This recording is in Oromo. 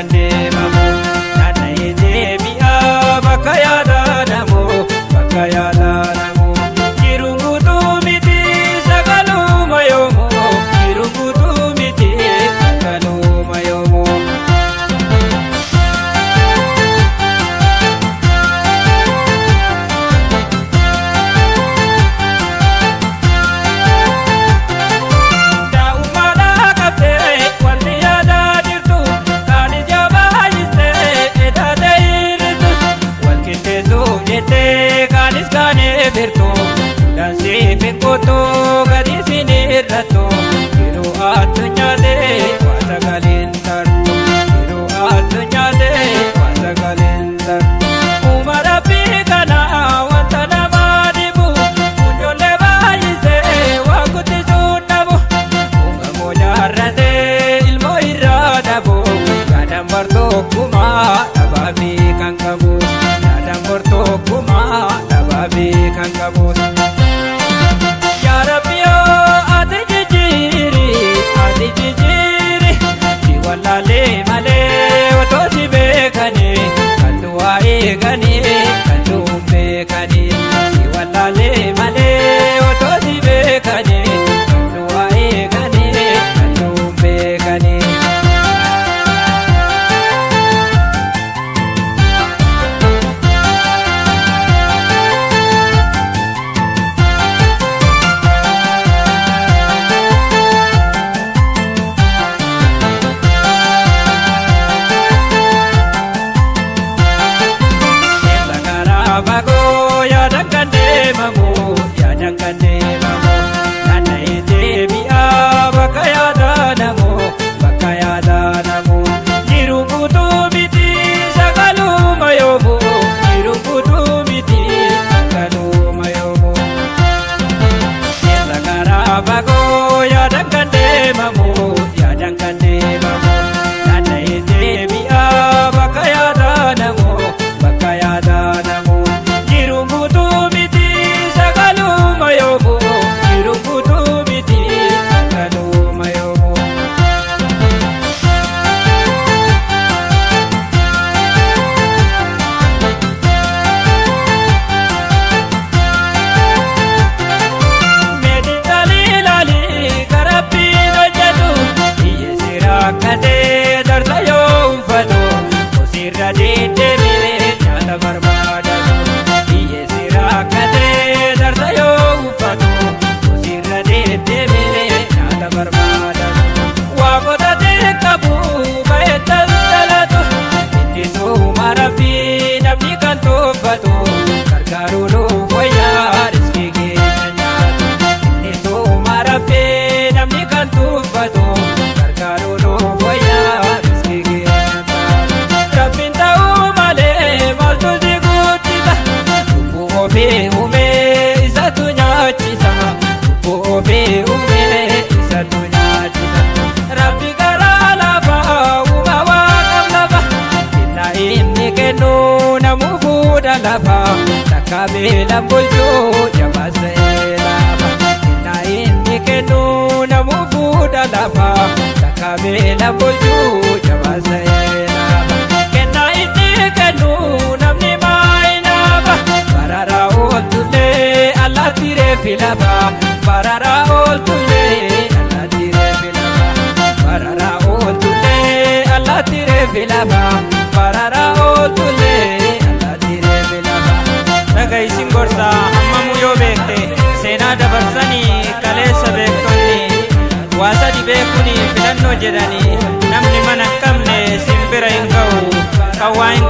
kan deemamu naanna'ee deebi'aa bakka yaada namoo bakka yaada namoo jiruun guutuu miti sagaluma yoomoo jiruun guutuu miti sagaluma yoomoo. Dansi pikoto gadi sinirrato Kiru addunyate wasa galintarto Kiru addunyate wasa galintarto Umara pikana wanta nama dibu Unjole bayise wakuti sunabu Unga mojarrate ilmo irradabu Yadam bartokuma nababi kan kabus Yadam bartokuma nababi kan kabus Wallaalee malee otoo si beekanii kan du'aa eeganii kan du'uun beekanii si wallaalee malee otoo si beekanii kan du'aa eeganii kan du'uun beekanii. Bago yaadaan kan deemamu yaadaan kan deemamu naanna'ee deebi'aa bakka yaada namoo bakka yaada namoo jiruun guutuu miti sagaluma yoomoo jiruun guutuu miti sagaluma yoomoo keessa karaa bagoo yaadaan kan deemamu yaadaan kan deemamu naanna'ee deebi'aa bakka yaada namoo bakka yaada namoo. Kate darsa yoo uffatu osirra deddeebi'ee nyaata barbaadamu hiyyeessira kate darsa yoo uffatu osirra deddeebi'ee nyaata barbaadamu waaqota qabu baay'eetas dhalatu inni sooma rabbii namni kan toofatu gargaaruu nuuf wayyaa riskii keenya nyaatu inni sooma rabbii namni kan toofatu. Rabbi garaa lafa uumamaa qab lafa inna inni kennu namuu fuudha lafa takka beelan bulchuu jabaasee lafa inna inni kennu namuu fuudha lafa takka beelan bulchuu jabaasee lafa kenna inni kennu namni maayinaaba barara ooltullee allaatti reefi lafa barara ooltullee allaatti reefi lafa barara ooltullee allaatti reefi lafa barara ooltullee allaatti reefi lafa. Dhagaysin gorsa hammamuu yoo beekte seenaa dabarsanii kaleessa beektonni waa sadi beekuni filannoo jedhanii namni mana hin qabne simbira hin ga'u kan waa hin